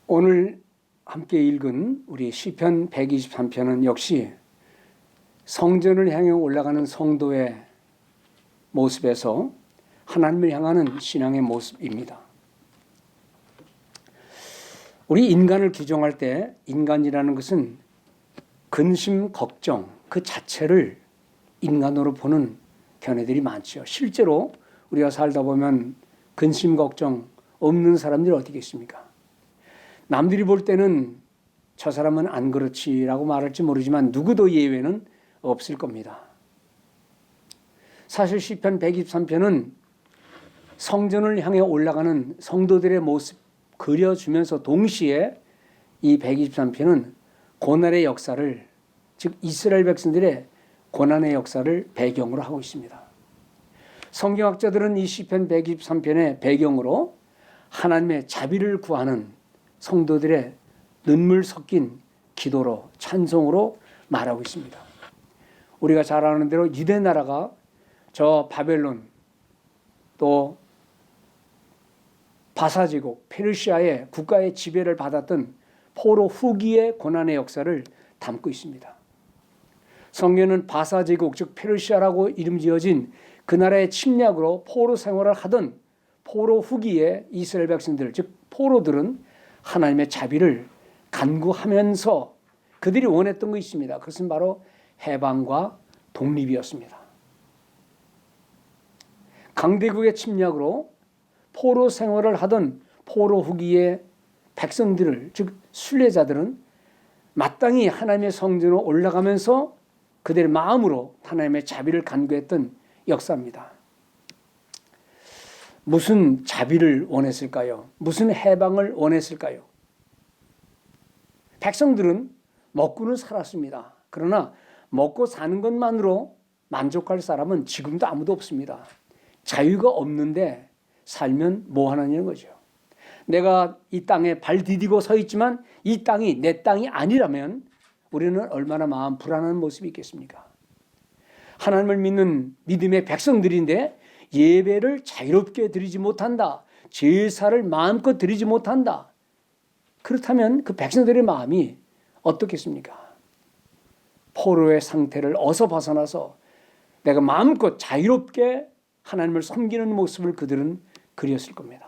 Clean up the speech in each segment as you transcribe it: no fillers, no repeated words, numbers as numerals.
오늘 함께 읽은 우리 시편 123편은 역시 성전을 향해 올라가는 성도의 모습에서 하나님을 향하는 신앙의 모습입니다. 우리 인간을 규정할 때 인간이라는 것은 근심, 걱정 그 자체를 인간으로 보는 견해들이 많죠. 실제로 우리가 살다 보면 근심, 걱정 없는 사람들이 어디 계십니까? 남들이 볼 때는 저 사람은 안 그렇지라고 말할지 모르지만 누구도 예외는 없을 겁니다. 사실 시편 123편은 성전을 향해 올라가는 성도들의 모습 그려주면서 동시에 이 123편은 고난의 역사를, 즉 이스라엘 백성들의 고난의 역사를 배경으로 하고 있습니다. 성경학자들은 이 시편 123편의 배경으로 하나님의 자비를 구하는 성도들의 눈물 섞인 기도로, 찬송으로 말하고 있습니다. 우리가 잘 아는 대로 유대 나라가 저 바벨론 또 바사제국 페르시아의 국가의 지배를 받았던 포로 후기의 고난의 역사를 담고 있습니다. 성경은 바사제국 즉 페르시아라고 이름 지어진 그 나라의 침략으로 포로 생활을 하던 포로 후기의 이스라엘 백성들 즉 포로들은 하나님의 자비를 간구하면서 그들이 원했던 것이 있습니다. 그것은 바로 해방과 독립이었습니다. 강대국의 침략으로 포로 생활을 하던 포로 후기의 백성들을 즉 순례자들은 마땅히 하나님의 성전으로 올라가면서 그들의 마음으로 하나님의 자비를 간구했던 역사입니다. 무슨 자비를 원했을까요? 무슨 해방을 원했을까요? 백성들은 먹고는 살았습니다. 그러나 먹고 사는 것만으로 만족할 사람은 지금도 아무도 없습니다. 자유가 없는데 살면 뭐 하느냐는 거죠. 내가 이 땅에 발 디디고 서 있지만 이 땅이 내 땅이 아니라면 우리는 얼마나 마음 불안한 모습이 있겠습니까? 하나님을 믿는 믿음의 백성들인데 예배를 자유롭게 드리지 못한다. 제사를 마음껏 드리지 못한다. 그렇다면 그 백성들의 마음이 어떻겠습니까? 포로의 상태를 어서 벗어나서 내가 마음껏 자유롭게 하나님을 섬기는 모습을 그들은 그렸을 겁니다.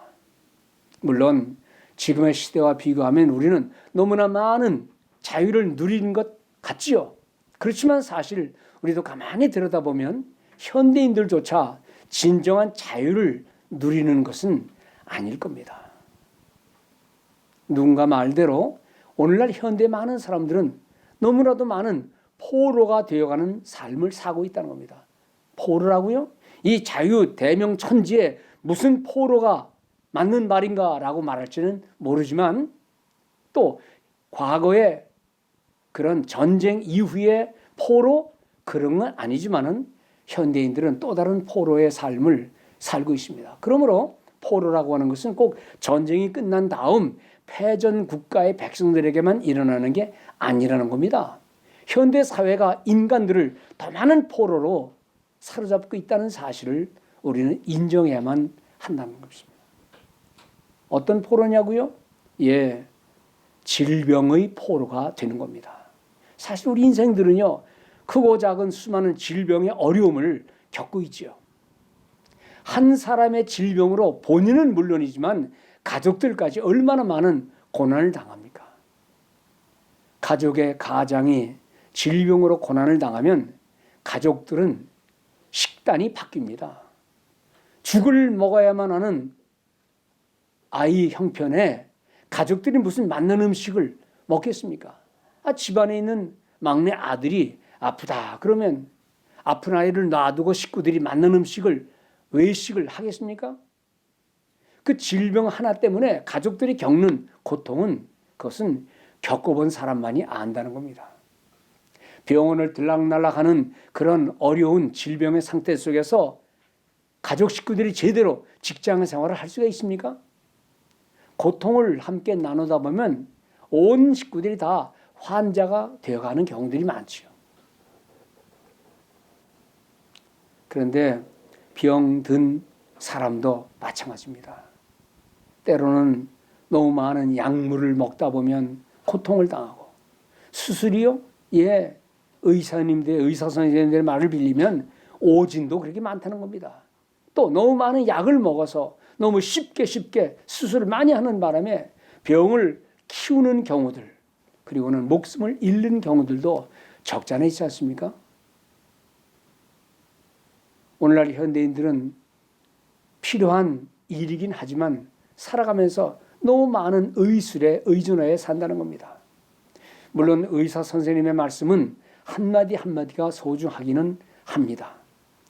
물론 지금의 시대와 비교하면 우리는 너무나 많은 자유를 누리는 것 같지요. 그렇지만 사실 우리도 가만히 들여다보면 현대인들조차 진정한 자유를 누리는 것은 아닐 겁니다. 누군가 말대로 오늘날 현대 많은 사람들은 너무나도 많은 포로가 되어가는 삶을 사고 있다는 겁니다. 포로라고요? 이 자유 대명천지에 무슨 포로가 맞는 말인가라고 말할지는 모르지만 또 과거에 그런 전쟁 이후의 포로 그런 건 아니지만은 현대인들은 또 다른 포로의 삶을 살고 있습니다. 그러므로 포로라고 하는 것은 꼭 전쟁이 끝난 다음 패전 국가의 백성들에게만 일어나는 게 아니라는 겁니다. 현대 사회가 인간들을 더 많은 포로로 사로잡고 있다는 사실을 우리는 인정해야만 한다는 것입니다. 어떤 포로냐고요? 질병의 포로가 되는 겁니다. 사실 우리 인생들은요, 크고 작은 수많은 질병의 어려움을 겪고 있지요. 한 사람의 질병으로 본인은 물론이지만 가족들까지 얼마나 많은 고난을 당합니까? 가족의 가장이 질병으로 고난을 당하면 가족들은 식단이 바뀝니다. 죽을 먹어야만 하는 아이 형편에 가족들이 무슨 맞는 음식을 먹겠습니까? 집안에 있는 막내 아들이 아프다 그러면 아픈 아이를 놔두고 식구들이 맞는 음식을 외식을 하겠습니까? 그 질병 하나 때문에 가족들이 겪는 고통은 그것은 겪어본 사람만이 안다는 겁니다. 병원을 들락날락하는 그런 어려운 질병의 상태 속에서 가족 식구들이 제대로 직장 생활을 할 수가 있습니까? 고통을 함께 나누다 보면 온 식구들이 다 환자가 되어가는 경우들이 많죠. 그런데 병든 사람도 마찬가지입니다. 때로는 너무 많은 약물을 먹다 보면 고통을 당하고, 수술이요? 예, 의사 선생님들의 말을 빌리면 오진도 그렇게 많다는 겁니다. 또 너무 많은 약을 먹어서 너무 쉽게 수술을 많이 하는 바람에 병을 키우는 경우들, 그리고는 목숨을 잃는 경우들도 적지 않아 있지 않습니까? 오늘날 현대인들은 필요한 일이긴 하지만 살아가면서 너무 많은 의술에 의존하여 산다는 겁니다. 물론 의사 선생님의 말씀은 한마디 한마디가 소중하기는 합니다.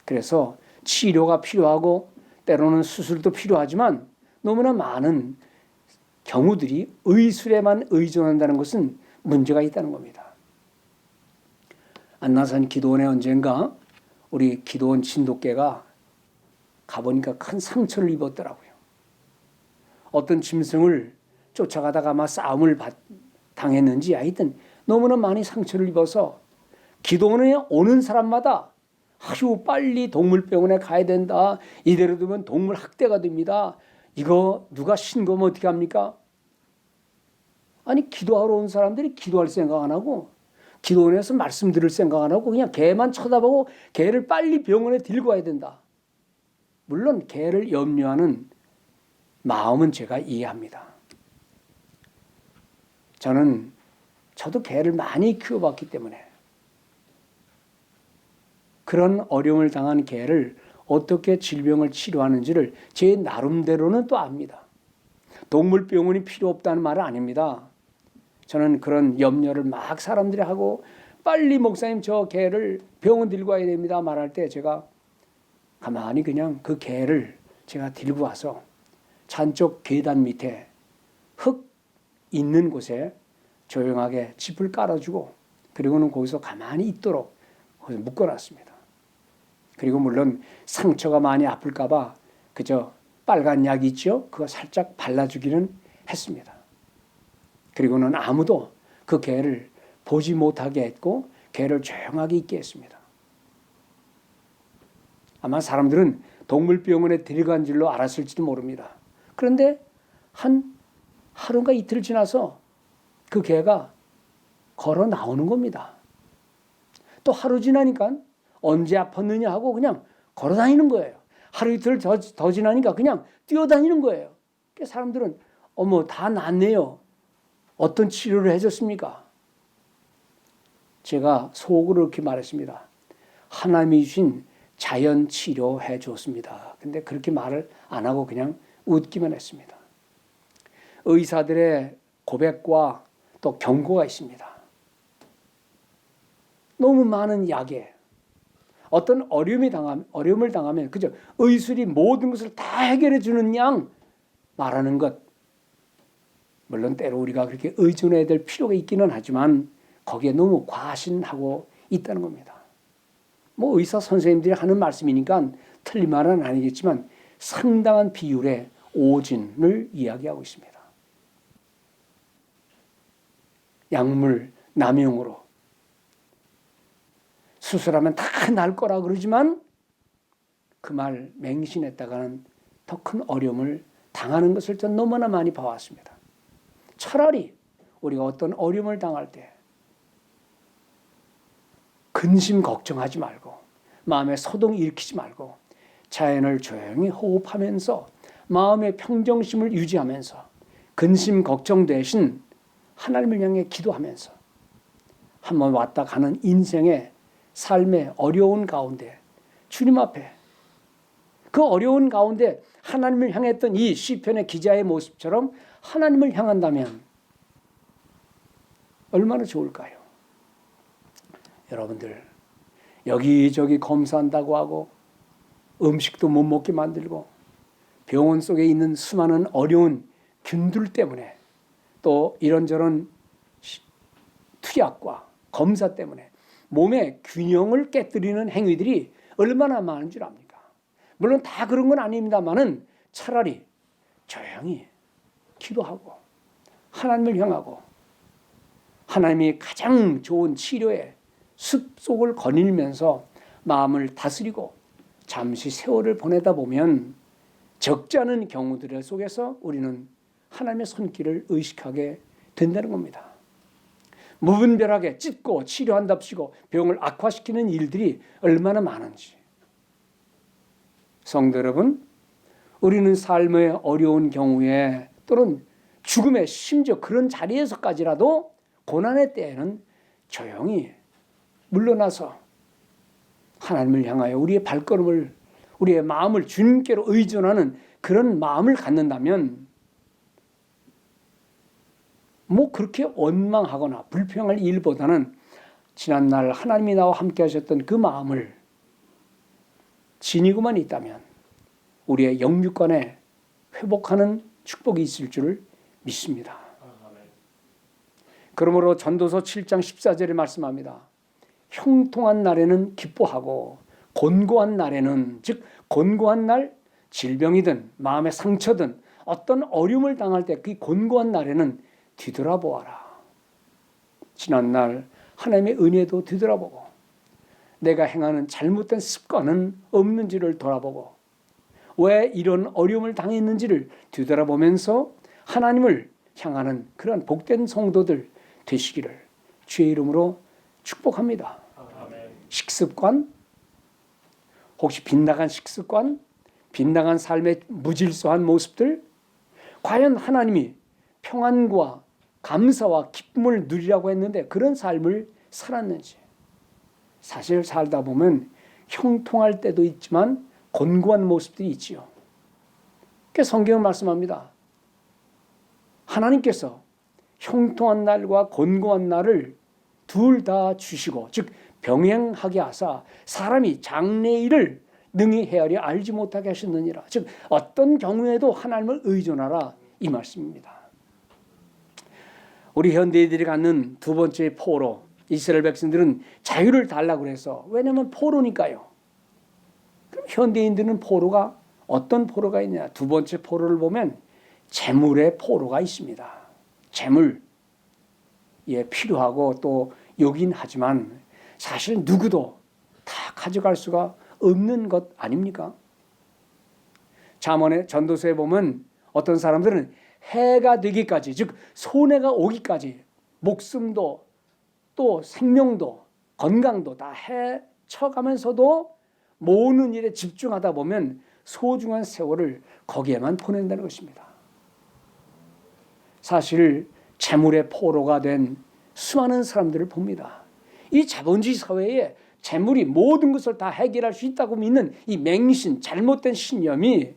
그래서 치료가 필요하고 때로는 수술도 필요하지만 너무나 많은 경우들이 의술에만 의존한다는 것은 문제가 있다는 겁니다. 안나산 기도원에 언젠가 우리 기도원 진돗개가 가보니까 큰 상처를 입었더라고요. 어떤 짐승을 쫓아가다가 아마 싸움을 당했는지 하여튼 너무나 많이 상처를 입어서 기도원에 오는 사람마다 아유 빨리 동물병원에 가야 된다. 이대로 두면 동물 학대가 됩니다. 이거 누가 신고하면 어떻게 합니까? 아니 기도하러 온 사람들이 기도할 생각 안 하고 기도원에서 말씀 들을 생각 안 하고 그냥 개만 쳐다보고 개를 빨리 병원에 들고 와야 된다. 물론 개를 염려하는 마음은 제가 이해합니다. 저도 개를 많이 키워봤기 때문에 그런 어려움을 당한 개를 어떻게 질병을 치료하는지를 제 나름대로는 또 압니다. 동물병원이 필요 없다는 말은 아닙니다. 저는 그런 염려를 막 사람들이 하고 빨리 목사님 저 개를 병원 들고 와야 됩니다 말할 때 제가 가만히 그냥 그 개를 제가 들고 와서 잔쪽 계단 밑에 흙 있는 곳에 조용하게 짚을 깔아주고 그리고는 거기서 가만히 있도록 거기서 묶어놨습니다. 그리고 물론 상처가 많이 아플까 봐 그저 빨간 약 있죠? 그거 살짝 발라주기는 했습니다. 그리고는 아무도 그 개를 보지 못하게 했고 개를 조용하게 있게 했습니다. 아마 사람들은 동물병원에 데려간 줄로 알았을지도 모릅니다. 그런데 한 하루가 이틀 지나서 그 개가 걸어 나오는 겁니다. 또 하루 지나니까 언제 아팠느냐 하고 그냥 걸어 다니는 거예요. 하루 이틀 더 지나니까 그냥 뛰어다니는 거예요. 사람들은 어머 다 낫네요. 어떤 치료를 해줬습니까? 제가 속으로 이렇게 말했습니다. 하나님이 주신 자연 치료해 줬습니다. 근데 그렇게 말을 안 하고 그냥 웃기만 했습니다. 의사들의 고백과 또 경고가 있습니다. 너무 많은 약에 어떤 어려움을 당하면 그저 의술이 모든 것을 다 해결해 주는 양 말하는 것. 물론 때로 우리가 그렇게 의존해야 될 필요가 있기는 하지만 거기에 너무 과신하고 있다는 겁니다. 뭐 의사 선생님들이 하는 말씀이니까 틀린 말은 아니겠지만 상당한 비율의 오진을 이야기하고 있습니다. 약물 남용으로 수술하면 다 날 거라 그러지만 그 말 맹신했다가는 더 큰 어려움을 당하는 것을 전 너무나 많이 봐왔습니다. 차라리 우리가 어떤 어려움을 당할 때 근심 걱정하지 말고 마음에 소동 일으키지 말고 자연을 조용히 호흡하면서 마음의 평정심을 유지하면서 근심 걱정 대신 하나님을 향해 기도하면서 한번 왔다 가는 인생의 삶의 어려운 가운데 주님 앞에 그 어려운 가운데 하나님을 향했던 이 시편의 기자의 모습처럼 하나님을 향한다면 얼마나 좋을까요? 여러분들 여기저기 검사한다고 하고 음식도 못 먹게 만들고 병원 속에 있는 수많은 어려운 균들 때문에 또 이런저런 투약과 검사 때문에 몸의 균형을 깨뜨리는 행위들이 얼마나 많은 줄 압니까? 물론 다 그런 건 아닙니다만은 차라리 조용히 기도하고 하나님을 향하고 하나님이 가장 좋은 치료의 숲속을 거닐면서 마음을 다스리고 잠시 세월을 보내다 보면 적지 않은 경우들 속에서 우리는 하나님의 손길을 의식하게 된다는 겁니다. 무분별하게 찢고 치료한답시고 병을 악화시키는 일들이 얼마나 많은지. 성도 여러분, 우리는 삶의 어려운 경우에 또는 죽음의 심지어 그런 자리에서까지라도 고난의 때에는 조용히 물러나서 하나님을 향하여 우리의 발걸음을, 우리의 마음을 주님께로 의존하는 그런 마음을 갖는다면 뭐 그렇게 원망하거나 불평할 일보다는 지난날 하나님이 나와 함께 하셨던 그 마음을 지니고만 있다면 우리의 영육간에 회복하는 축복이 있을 줄을 믿습니다. 그러므로 전도서 7장 14절에 말씀합니다. 형통한 날에는 기뻐하고 곤고한 날에는, 즉 곤고한 날, 질병이든 마음의 상처든 어떤 어려움을 당할 때 그 곤고한 날에는 뒤돌아보아라. 지난날 하나님의 은혜도 뒤돌아보고 내가 행하는 잘못된 습관은 없는지를 돌아보고 왜 이런 어려움을 당했는지를 뒤돌아보면서 하나님을 향하는 그런 복된 성도들 되시기를 주의 이름으로 축복합니다. 아멘. 식습관, 혹시 빗나간 식습관, 빗나간 삶의 무질서한 모습들, 과연 하나님이 평안과 감사와 기쁨을 누리라고 했는데 그런 삶을 살았는지. 사실 살다 보면 형통할 때도 있지만 곤고한 모습들이 있지요. 그래서 성경은 말씀합니다. 하나님께서 형통한 날과 곤고한 날을 둘 다 주시고, 즉 병행하게 하사 사람이 장래일을 능히 헤아려 알지 못하게 하셨느니라. 즉 어떤 경우에도 하나님을 의존하라, 이 말씀입니다. 우리 현대인들이 갖는 두 번째 포로, 이스라엘 백성들은 자유를 달라고 해서, 왜냐하면 포로니까요. 그럼 현대인들은 포로가 어떤 포로가 있냐? 두 번째 포로를 보면 재물의 포로가 있습니다. 재물, 필요하고 또 여긴 하지만 사실 누구도 다 가져갈 수가 없는 것 아닙니까? 잠언의 전도서에 보면 어떤 사람들은 해가 되기까지, 즉 손해가 오기까지 목숨도 또 생명도 건강도 다 해쳐가면서도 모으는 일에 집중하다 보면 소중한 세월을 거기에만 보낸다는 것입니다. 사실 재물의 포로가 된 수많은 사람들을 봅니다. 이 자본주의 사회에 재물이 모든 것을 다 해결할 수 있다고 믿는 이 맹신, 잘못된 신념이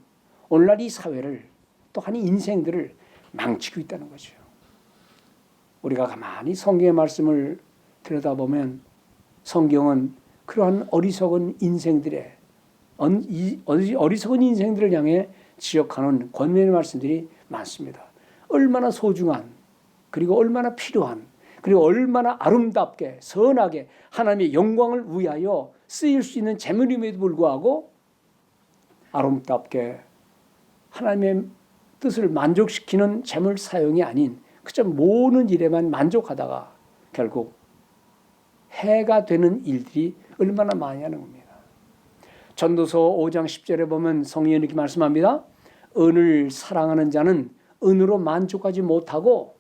오늘날 이 사회를, 또한 인생들을 망치고 있다는 거죠. 우리가 가만히 성경의 말씀을 들여다보면 성경은 그러한 어리석은 인생들의, 어리석은 인생들을 향해 지적하는 권면의 말씀들이 많습니다. 얼마나 소중한, 그리고 얼마나 필요한, 그리고 얼마나 아름답게 선하게 하나님의 영광을 위하여 쓰일 수 있는 재물임에도 불구하고 아름답게 하나님의 뜻을 만족시키는 재물 사용이 아닌 그저 모으는 일에만 만족하다가 결국 해가 되는 일들이 얼마나 많이 하는 겁니다. 전도서 5장 10절에 보면 성령이 이렇게 말씀합니다. 은을 사랑하는 자는 은으로 만족하지 못하고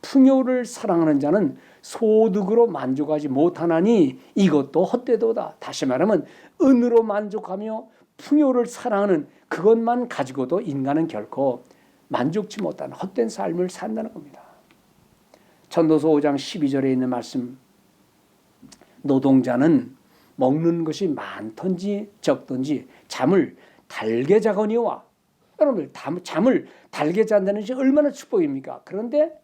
풍요를 사랑하는 자는 소득으로 만족하지 못하나니 이것도 헛되도다. 다시 말하면 은으로 만족하며 풍요를 사랑하는 그것만 가지고도 인간은 결코 만족치 못하는 헛된 삶을 산다는 겁니다. 전도서 5장 12절에 있는 말씀, 노동자는 먹는 것이 많든지 적든지 잠을 달게 자거니와. 여러분들 잠을 달게 잔다는 것이 얼마나 축복입니까? 그런데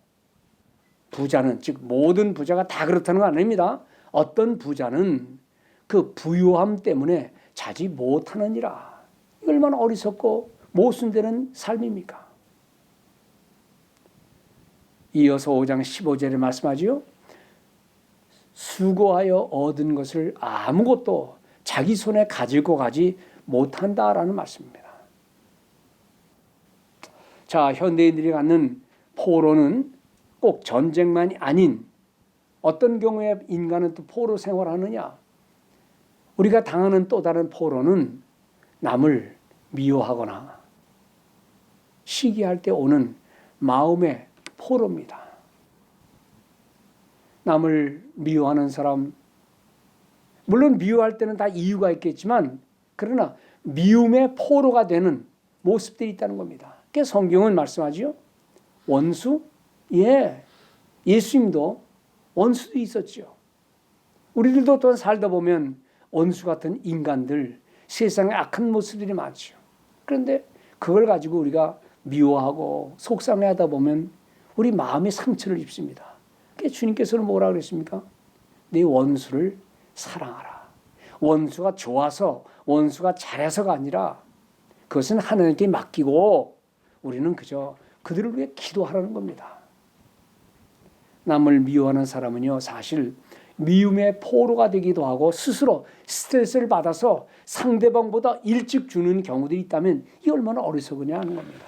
부자는, 즉 모든 부자가 다 그렇다는 건 아닙니다. 어떤 부자는 그 부유함 때문에 자지 못하느니라. 얼마나 어리석고 모순되는 삶입니까? 이어서 5장 15절에 말씀하지요. 수고하여 얻은 것을 아무것도 자기 손에 가지고 가지 못한다라는 말씀입니다. 자, 현대인들이 갖는 포로는 꼭 전쟁만이 아닌 어떤 경우에 인간은 또 포로 생활하느냐? 우리가 당하는 또 다른 포로는 남을 미워하거나 시기할 때 오는 마음의 포로입니다. 남을 미워하는 사람, 물론 미워할 때는 다 이유가 있겠지만 그러나 미움의 포로가 되는 모습들이 있다는 겁니다. 그래서 성경은 말씀하지요. 원수? 예, 예수님도 원수도 있었죠. 우리들도 또한 살다 보면 원수 같은 인간들, 세상의 악한 모습들이 많죠. 그런데 그걸 가지고 우리가 미워하고 속상해하다 보면 우리 마음이 상처를 입습니다. 그래서 주님께서는 뭐라 그랬습니까? 네 원수를 사랑하라. 원수가 좋아서 원수가 잘해서가 아니라 그것은 하나님께 맡기고 우리는 그저 그들을 위해 기도하라는 겁니다. 남을 미워하는 사람은요, 사실 미움의 포로가 되기도 하고 스스로 스트레스를 받아서 상대방보다 일찍 주는 경우들이 있다면 이 얼마나 어리석으냐 하는 겁니다.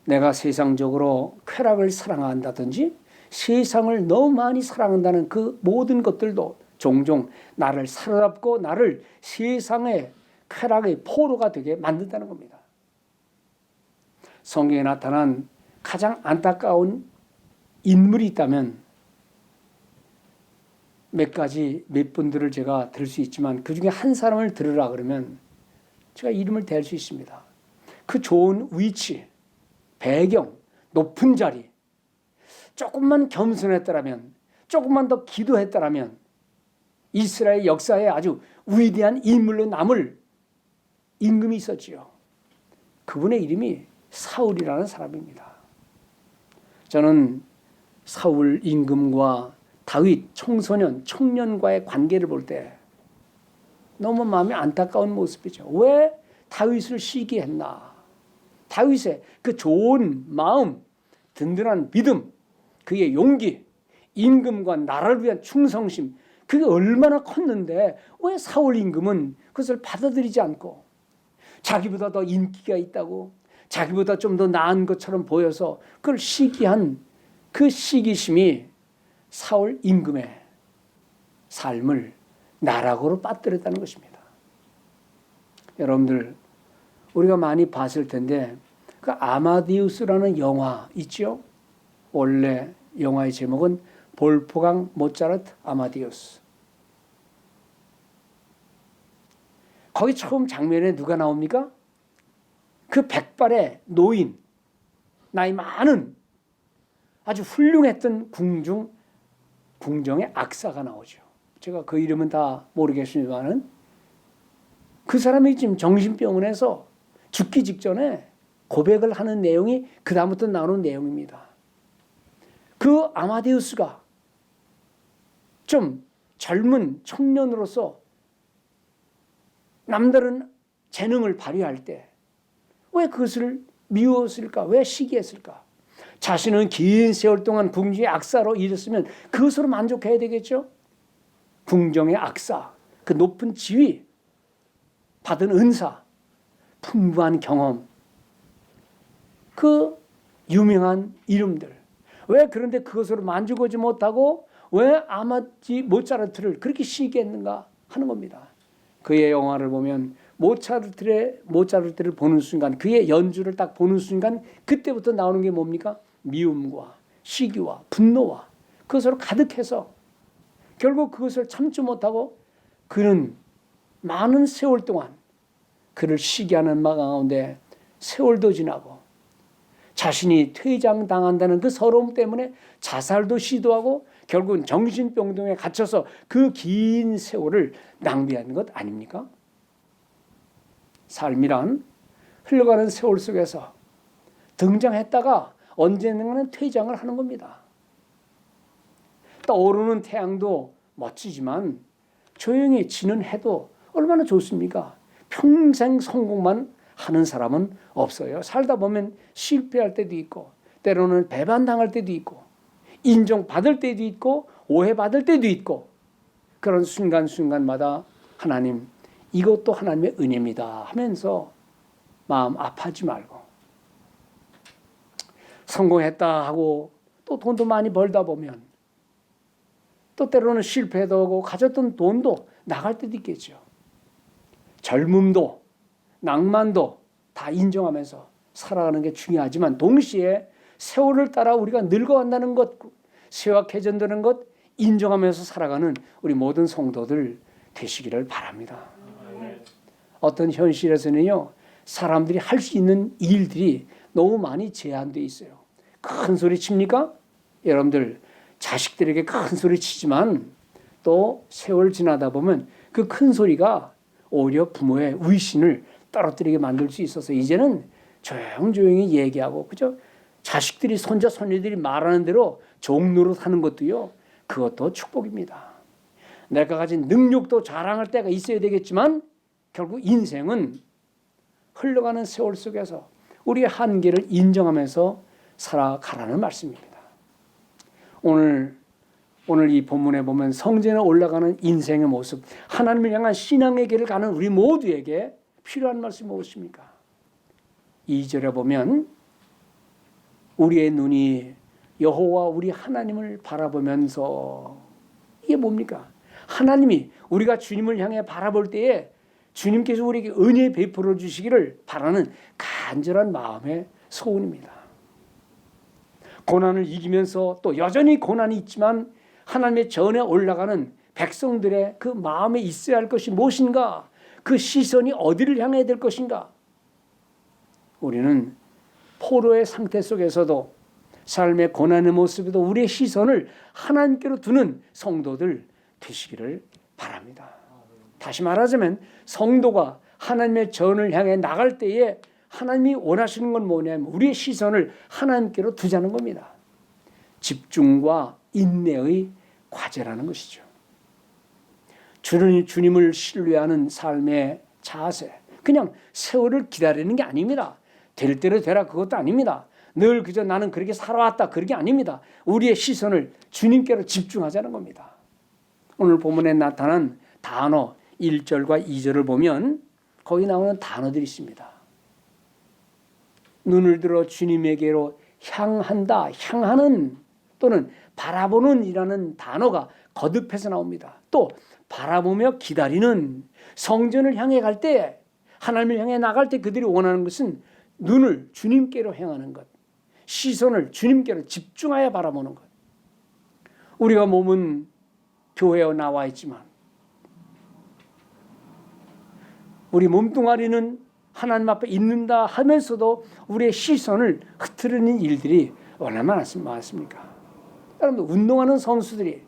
내가 세상적으로 쾌락을 사랑한다든지 세상을 너무 많이 사랑한다는 그 모든 것들도 종종 나를 사로잡고 나를 세상의 쾌락의 포로가 되게 만든다는 겁니다. 성경에 나타난 가장 안타까운 인물이 있다면 몇 분들을 제가 들 수 있지만 그 중에 한 사람을 들으라 그러면 제가 이름을 댈 수 있습니다. 그 좋은 위치, 배경, 높은 자리, 조금만 겸손했더라면, 조금만 더 기도했더라면 이스라엘 역사에 아주 위대한 인물로 남을 임금이 있었지요. 그분의 이름이 사울이라는 사람입니다. 저는 사울 임금과 다윗 청소년, 청년과의 관계를 볼 때 너무 마음이 안타까운 모습이죠. 왜 다윗을 시기했나? 다윗의 그 좋은 마음, 든든한 믿음, 그의 용기, 임금과 나라를 위한 충성심, 그게 얼마나 컸는데 왜 사울 임금은 그것을 받아들이지 않고 자기보다 더 인기가 있다고 자기보다 좀 더 나은 것처럼 보여서 그걸 시기한 그 시기심이 사울 임금의 삶을 나락으로 빠뜨렸다는 것입니다. 여러분들 우리가 많이 봤을 텐데 그 아마디우스라는 영화 있죠? 원래 영화의 제목은 볼프강 모차르트 아마디우스. 거기 처음 장면에 누가 나옵니까? 그 백발의 노인, 나이 많은 아주 훌륭했던 궁정의 악사가 나오죠. 제가 그 이름은 다 모르겠습니다만 그 사람이 지금 정신병원에서 죽기 직전에 고백을 하는 내용이 그 다음부터 나오는 내용입니다. 그 아마데우스가 좀 젊은 청년으로서 남다른 재능을 발휘할 때 왜 그것을 미웠을까? 왜 시기했을까? 자신은 긴 세월 동안 궁정의 악사로 일했으면 그것으로 만족해야 되겠죠? 궁정의 악사, 그 높은 지위, 받은 은사, 풍부한 경험, 그 유명한 이름들. 왜 그런데 그것으로 만족하지 못하고 왜 모차르트를 그렇게 시기했는가 하는 겁니다. 그의 영화를 보면 모차르트를 보는 순간, 그의 연주를 딱 보는 순간 그때부터 나오는 게 뭡니까? 미움과 시기와 분노와 그것으로 가득해서 결국 그것을 참지 못하고 그는 많은 세월 동안 그를 시기하는 마 가운데 세월도 지나고 자신이 퇴장당한다는 그 서러움 때문에 자살도 시도하고 결국은 정신병동에 갇혀서 그 긴 세월을 낭비하는 것 아닙니까? 삶이란 흘러가는 세월 속에서 등장했다가 언젠가는 퇴장을 하는 겁니다. 떠오르는 태양도 멋지지만 조용히 지는 해도 얼마나 좋습니까? 평생 성공만 하는 사람은 없어요. 살다 보면 실패할 때도 있고 때로는 배반당할 때도 있고 인정받을 때도 있고 오해받을 때도 있고 그런 순간순간마다 하나님 이것도 하나님의 은혜입니다 하면서 마음 아파하지 말고 성공했다 하고 또 돈도 많이 벌다 보면 또 때로는 실패도 하고 가졌던 돈도 나갈 때도 있겠죠. 젊음도 낭만도 다 인정하면서 살아가는 게 중요하지만 동시에 세월을 따라 우리가 늙어간다는 것, 쇠와 개전되는 것 인정하면서 살아가는 우리 모든 성도들 되시기를 바랍니다. 어떤 현실에서는요, 사람들이 할 수 있는 일들이 너무 많이 제한되어 있어요. 큰 소리 칩니까? 여러분들 자식들에게 큰 소리 치지만 또 세월 지나다 보면 그 큰 소리가 오히려 부모의 의신을 떨어뜨리게 만들 수 있어서 이제는 조용조용히 얘기하고, 그죠? 자식들이 손자 손녀들이 말하는 대로 종노릇 하는 것도요, 그것도 축복입니다. 내가 가진 능력도 자랑할 때가 있어야 되겠지만 결국 인생은 흘러가는 세월 속에서 우리의 한계를 인정하면서 살아가라는 말씀입니다. 오늘 이 본문에 보면 성전에 올라가는 인생의 모습, 하나님을 향한 신앙의 길을 가는 우리 모두에게 필요한 말씀이 무엇입니까? 2절에 보면 우리의 눈이 여호와 우리 하나님을 바라보면서, 이게 뭡니까? 하나님이 우리가 주님을 향해 바라볼 때에 주님께서 우리에게 은혜 베풀어 주시기를 바라는 간절한 마음의 소원입니다. 고난을 이기면서 또 여전히 고난이 있지만 하나님의 전에 올라가는 백성들의 그 마음에 있어야 할 것이 무엇인가? 그 시선이 어디를 향해야 될 것인가? 우리는 포로의 상태 속에서도 삶의 고난의 모습에도 우리의 시선을 하나님께로 두는 성도들 되시기를 바랍니다. 다시 말하자면 성도가 하나님의 전을 향해 나갈 때에 하나님이 원하시는 건 뭐냐면 우리의 시선을 하나님께로 두자는 겁니다. 집중과 인내의 과제라는 것이죠. 주님을 신뢰하는 삶의 자세, 그냥 세월을 기다리는 게 아닙니다. 될 대로 되라 그것도 아닙니다. 늘 그저 나는 그렇게 살아왔다 그게 아닙니다. 우리의 시선을 주님께로 집중하자는 겁니다. 오늘 본문에 나타난 단어 1절과 2절을 보면 거기 나오는 단어들이 있습니다. 눈을 들어 주님에게로 향한다, 향하는 또는 바라보는 이라는 단어가 거듭해서 나옵니다. 또 바라보며 기다리는, 성전을 향해 갈 때, 하나님을 향해 나갈 때 그들이 원하는 것은 눈을 주님께로 향하는 것, 시선을 주님께로 집중하여 바라보는 것. 우리가 몸은 교회에 나와 있지만 우리 몸뚱아리는 하나님 앞에 있는다 하면서도 우리의 시선을 흐트르는 일들이 얼마나 많습니까? 여러분들 운동하는 선수들이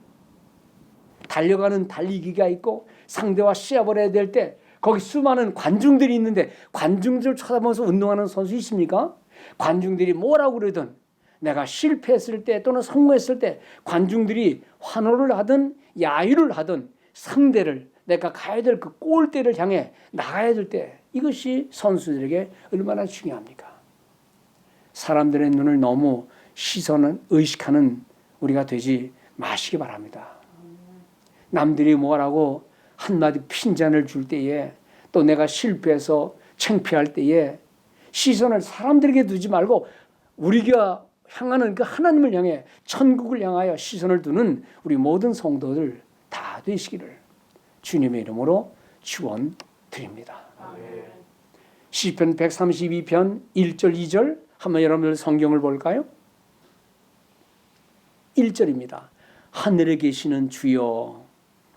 달려가는 달리기가 있고 상대와 시합을 해야 될 때 거기 수많은 관중들이 있는데 관중들을 쳐다보면서 운동하는 선수 있습니까? 관중들이 뭐라고 그러든 내가 실패했을 때 또는 성공했을 때 관중들이 환호를 하든 야유를 하든 상대를 내가 가야 될 그 골대를 향해 나가야 될 때 이것이 선수들에게 얼마나 중요합니까? 사람들의 눈을 너무 시선을 의식하는 우리가 되지 마시기 바랍니다. 남들이 뭐라고 한마디 핀잔을 줄 때에 또 내가 실패해서 창피할 때에 시선을 사람들에게 두지 말고 우리가 향하는 그 하나님을 향해 천국을 향하여 시선을 두는 우리 모든 성도들 다 되시기를 주님의 이름으로 축원드립니다. 시편 132편 1절 2절 한번 여러분들 성경을 볼까요? 1절입니다. 하늘에 계시는 주여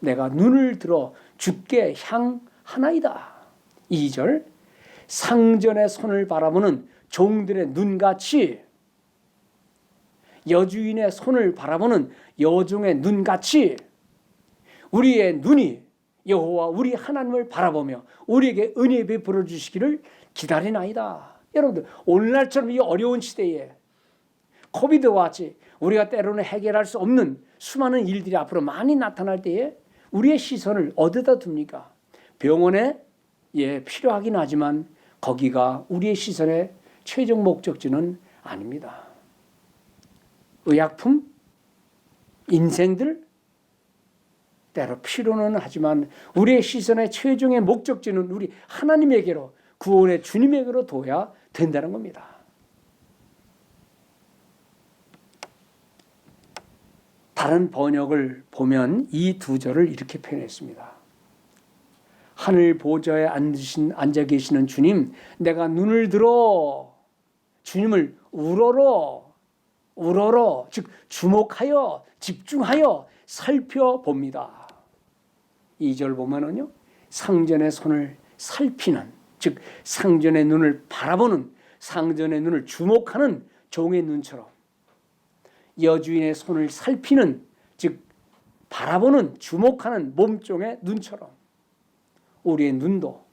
내가 눈을 들어 주께 향하나이다. 2절 상전의 손을 바라보는 종들의 눈같이 여주인의 손을 바라보는 여종의 눈같이 우리의 눈이 여호와 우리 하나님을 바라보며 우리에게 은혜 베풀어 주시기를 기다리나이다. 여러분들 오늘날처럼 이 어려운 시대에 코비드와 같이 우리가 때로는 해결할 수 없는 수많은 일들이 앞으로 많이 나타날 때에 우리의 시선을 어디다 둡니까? 병원에 필요하긴 하지만 거기가 우리의 시선의 최종 목적지는 아닙니다. 의약품, 인생들 때로 필요는 하지만 우리의 시선의 최종의 목적지는 우리 하나님에게로 구원의 주님에게로 둬야 된다는 겁니다. 다른 번역을 보면 이 두 절을 이렇게 표현했습니다. 하늘 보좌에 앉아 계시는 주님, 내가 눈을 들어 주님을 우러러 즉 주목하여 집중하여 살펴봅니다. 2절 보면은요, 상전의 손을 살피는, 즉 상전의 눈을 바라보는, 상전의 눈을 주목하는 종의 눈처럼, 여주인의 손을 살피는, 즉 바라보는, 주목하는 몸종의 눈처럼 우리의 눈도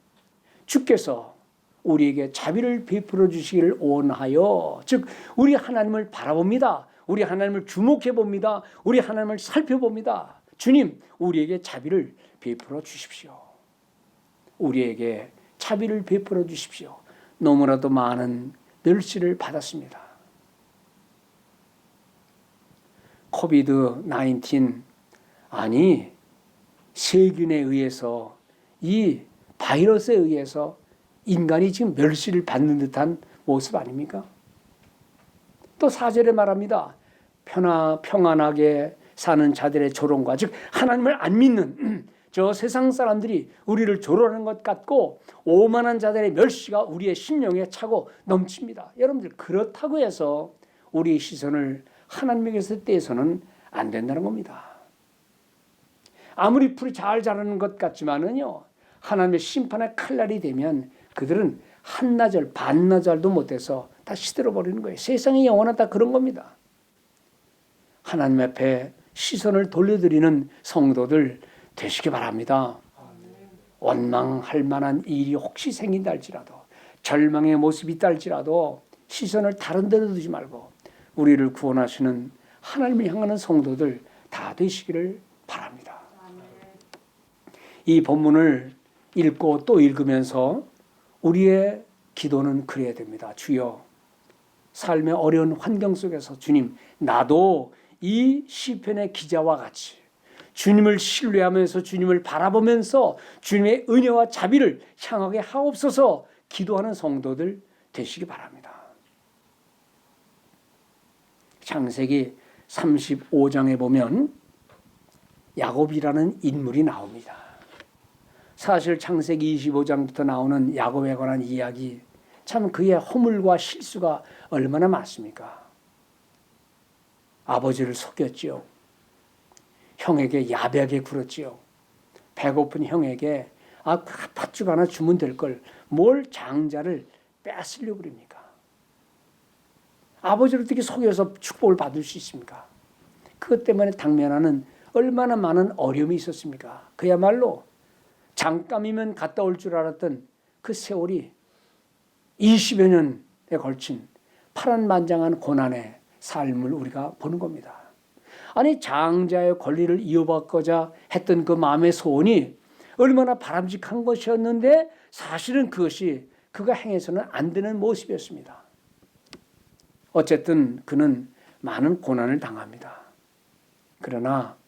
주께서 우리에게 자비를 베풀어 주시기를 원하여, 즉 우리 하나님을 바라봅니다. 우리 하나님을 주목해 봅니다. 우리 하나님을 살펴봅니다. 주님, 우리에게 자비를 베풀어 주십시오. 우리에게 자비를 베풀어 주십시오. 너무나도 많은 멸시를 받았습니다. 코비드-19, 아니 세균에 의해서, 이 바이러스에 의해서 인간이 지금 멸시를 받는 듯한 모습 아닙니까? 또 4절에 말합니다. 평안하게 사는 자들의 조롱과, 즉 하나님을 안 믿는 저 세상 사람들이 우리를 조롱하는 것 같고 오만한 자들의 멸시가 우리의 심령에 차고 넘칩니다. 여러분들, 그렇다고 해서 우리의 시선을 하나님에게서 떼서는 안 된다는 겁니다. 아무리 풀이 잘 자라는 것 같지만은요, 하나님의 심판의 칼날이 되면 그들은 한나절 반나절도 못해서 다 시들어버리는 거예요. 세상의 영혼은 다 그런 겁니다. 하나님 앞에 시선을 돌려드리는 성도들 되시기 바랍니다. 원망할 만한 일이 혹시 생긴다 할지라도, 절망의 모습이 있다 할지라도 시선을 다른 데로 두지 말고 우리를 구원하시는 하나님을 향하는 성도들 다 되시기를 바랍니다. 이 본문을 읽고 또 읽으면서 우리의 기도는 그래야 됩니다. 주여, 삶의 어려운 환경 속에서 주님, 나도 이 시편의 기자와 같이 주님을 신뢰하면서 주님을 바라보면서 주님의 은혜와 자비를 향하게 하옵소서 기도하는 성도들 되시기 바랍니다. 창세기 35장에 보면 야곱이라는 인물이 나옵니다. 사실 창세기 25장부터 나오는 야곱에 관한 이야기, 참 그의 허물과 실수가 얼마나 많습니까? 아버지를 속였지요. 형에게 야비하게 굴었지요. 배고픈 형에게 팥죽 하나 주면 될 걸 뭘 장자를 뺏으려고 그럽니까? 아버지를 어떻게 속여서 축복을 받을 수 있습니까? 그것 때문에 당면하는 얼마나 많은 어려움이 있었습니까? 그야말로 잠깐이면 갔다 올 줄 알았던 그 세월이 20여 년에 걸친 파란만장한 고난의 삶을 우리가 보는 겁니다. 아니, 장자의 권리를 이어받고자 했던 그 마음의 소원이 얼마나 바람직한 것이었는데 사실은 그것이 그가 행해서는 안 되는 모습이었습니다. 어쨌든 그는 많은 고난을 당합니다. 그러나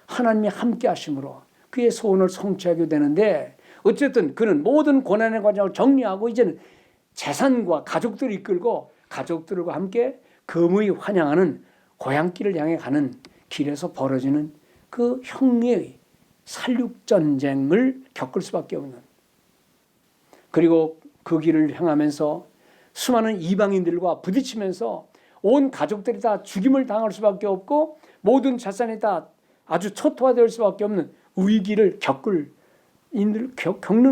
하나님이 함께 하심으로 그의 소원을 성취하게 되는데, 어쨌든 그는 모든 고난의 과정을 정리하고 이제는 재산과 가족들을 이끌고 가족들과 함께 금의 환영하는 고향길을 향해 가는 길에서 벌어지는 그 형의 살육전쟁을 겪을 수밖에 없는, 그리고 그 길을 향하면서 수많은 이방인들과 부딪히면서 온 가족들이 다 죽임을 당할 수밖에 없고 모든 자산이 다 아주 초토화될 수밖에 없는 위기를 겪는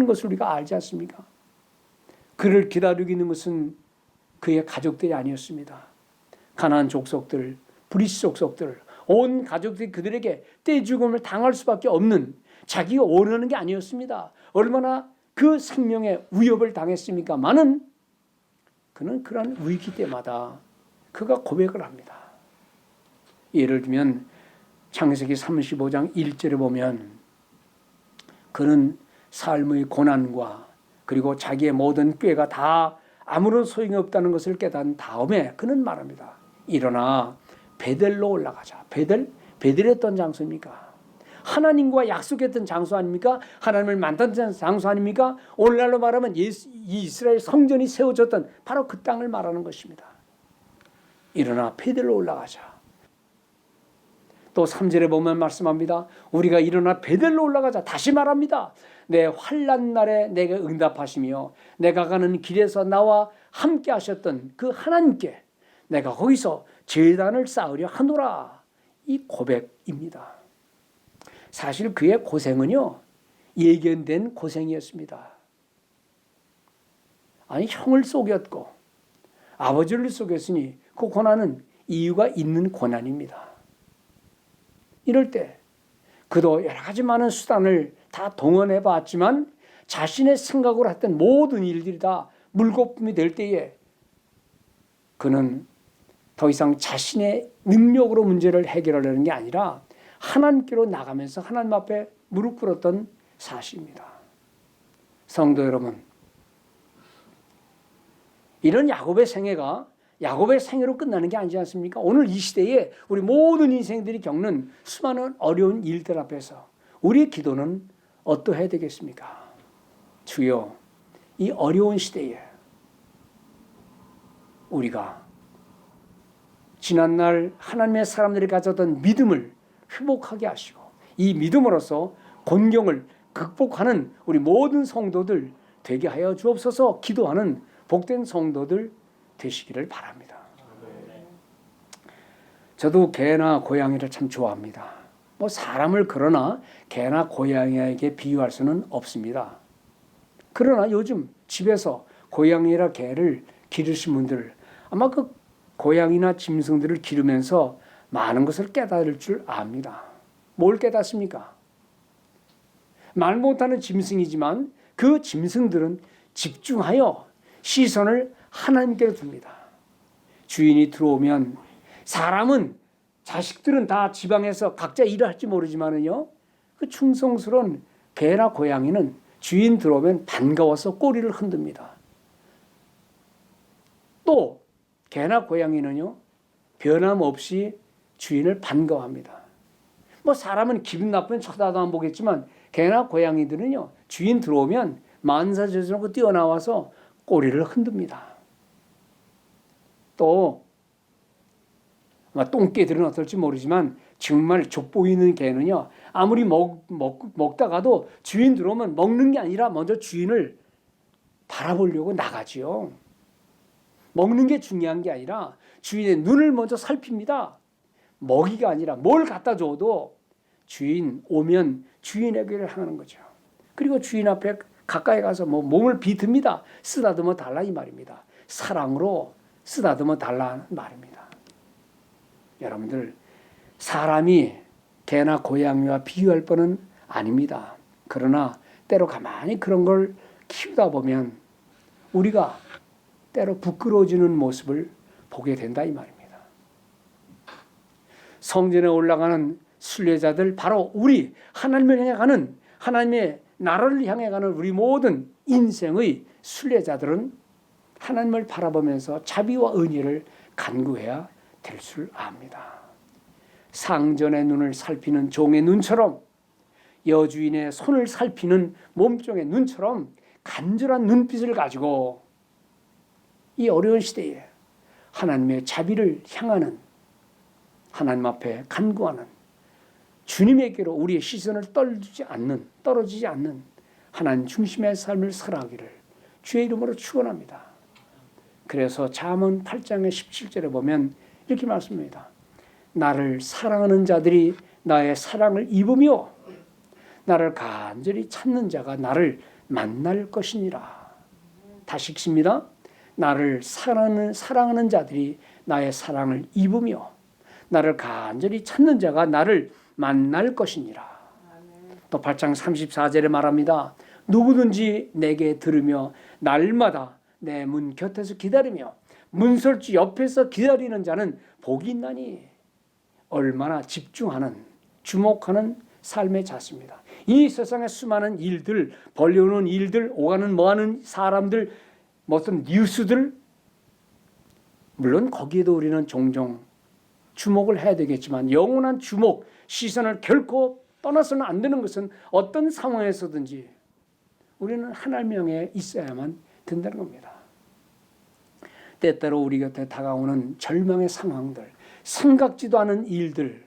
것을 우리가 알지 않습니까? 그를 기다리고 있는 것은 그의 가족들이 아니었습니다. 가나안 족속들, 브리스 족속들, 온 가족들이 그들에게 떼죽음을 당할 수밖에 없는, 자기가 원하는 게 아니었습니다. 얼마나 그 생명에 위협을 당했습니까? 많은 그는 그런 위기 때마다 그가 고백을 합니다. 예를 들면 창세기 35장 1절에 보면 그는 삶의 고난과 그리고 자기의 모든 꾀가 다 아무런 소용이 없다는 것을 깨달은 다음에 그는 말합니다. 일어나 베델로 올라가자. 베델이 어떤 장소입니까? 하나님과 약속했던 장소 아닙니까? 하나님을 만났던 장소 아닙니까? 오늘날로 말하면 이 이스라엘 성전이 세워졌던 바로 그 땅을 말하는 것입니다. 일어나 베델로 올라가자. 또 3절에 보면 말씀합니다. 우리가 일어나 베델로 올라가자. 다시 말합니다. 내 환난 날에 내게 응답하시며 내가 가는 길에서 나와 함께 하셨던 그 하나님께 내가 거기서 제단을 쌓으려 하노라. 이 고백입니다. 사실 그의 고생은요, 예견된 고생이었습니다. 아니, 형을 속였고 아버지를 속였으니 그 고난은 이유가 있는 고난입니다. 이럴 때 그도 여러 가지 많은 수단을 다 동원해 봤지만 자신의 생각으로 했던 모든 일들이 다 물거품이 될 때에 그는 더 이상 자신의 능력으로 문제를 해결하려는 게 아니라 하나님께로 나가면서 하나님 앞에 무릎 꿇었던 사실입니다. 성도 여러분, 이런 야곱의 생애가 야곱의 생애로 끝나는 게 아니지 않습니까? 오늘 이 시대에 우리 모든 인생들이 겪는 수많은 어려운 일들 앞에서 우리의 기도는 어떠해야 되겠습니까? 주여, 이 어려운 시대에 우리가 지난날 하나님의 사람들이 가졌던 믿음을 회복하게 하시고 이 믿음으로써 곤경을 극복하는 우리 모든 성도들 되게 하여 주옵소서. 기도하는 복된 성도들 되시기를 바랍니다. 저도 개나 고양이를 참 좋아합니다. 뭐 사람을 그러나 개나 고양이에게 비유할 수는 없습니다. 그러나 요즘 집에서 고양이나 개를 기르신 분들 아마 그 고양이나 짐승들을 기르면서 많은 것을 깨달을 줄 압니다. 뭘 깨닫습니까? 말 못하는 짐승이지만 그 짐승들은 집중하여 시선을 하나님께로 둡니다. 주인이 들어오면 사람은 자식들은 다 지방에서 각자 일을 할지 모르지만은요, 그 충성스러운 개나 고양이는 주인 들어오면 반가워서 꼬리를 흔듭니다. 또 개나 고양이는요, 변함없이 주인을 반가워합니다. 뭐 사람은 기분 나쁘면 쳐다도 안 보겠지만 개나 고양이들은요, 주인 들어오면 만사저주로 뛰어나와서 꼬리를 흔듭니다. 또 똥개들은 어떨지 모르지만 정말 족보이는 개는요, 아무리 먹다가도 주인 들어오면 먹는 게 아니라 먼저 주인을 바라보려고 나가지요. 먹는 게 중요한 게 아니라 주인의 눈을 먼저 살핍니다. 먹이가 아니라 뭘 갖다 줘도 주인 오면 주인에게를 향하는 거죠. 그리고 주인 앞에 가까이 가서 몸을 비듭니다. 쓰다듬어 달라 이 말입니다. 사랑으로 쓰다듬어 달라는 말입니다. 여러분들, 사람이 개나 고양이와 비교할 뻔은 아닙니다. 그러나 때로 가만히 그런 걸 키우다 보면 우리가 때로 부끄러워지는 모습을 보게 된다 이 말입니다. 성전에 올라가는 순례자들, 바로 우리 하나님을 향해 가는, 하나님의 나라를 향해 가는 우리 모든 인생의 순례자들은 하나님을 바라보면서 자비와 은혜를 간구해야 될 줄 압니다. 상전의 눈을 살피는 종의 눈처럼, 여주인의 손을 살피는 몸종의 눈처럼 간절한 눈빛을 가지고 이 어려운 시대에 하나님의 자비를 향하는, 하나님 앞에 간구하는, 주님에게로 우리의 시선을 떨어지지 않는 하나님 중심의 삶을 살아가기를 주의 이름으로 축원합니다. 그래서 잠언 8장의 17절에 보면 이렇게 말씀합니다. 나를 사랑하는 자들이 나의 사랑을 입으며 나를 간절히 찾는 자가 나를 만날 것이니라. 다시 읽습니다. 나를 사랑하는 자들이 나의 사랑을 입으며 나를 간절히 찾는 자가 나를 만날 것이니라. 또 8장 34절에 말합니다. 누구든지 내게 들으며 날마다 내 문 곁에서 기다리며 문설주 옆에서 기다리는 자는 복이 있나니. 얼마나 집중하는, 주목하는 삶의 자세입니다. 이 세상의 수많은 일들, 벌려오는 일들, 오가는 뭐하는 사람들, 어떤 뉴스들, 물론 거기에도 우리는 종종 주목을 해야 되겠지만 영원한 주목, 시선을 결코 떠나서는 안 되는 것은 어떤 상황에서든지 우리는 하나님 명에 있어야만 된다는 겁니다. 때때로 우리 곁에 다가오는 절망의 상황들, 생각지도 않은 일들,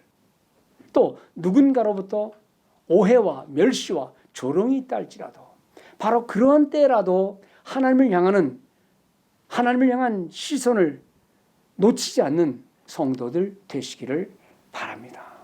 또 누군가로부터 오해와 멸시와 조롱이 있다 할지라도 바로 그러한 때라도 하나님을 향한 시선을 놓치지 않는 성도들 되시기를 바랍니다.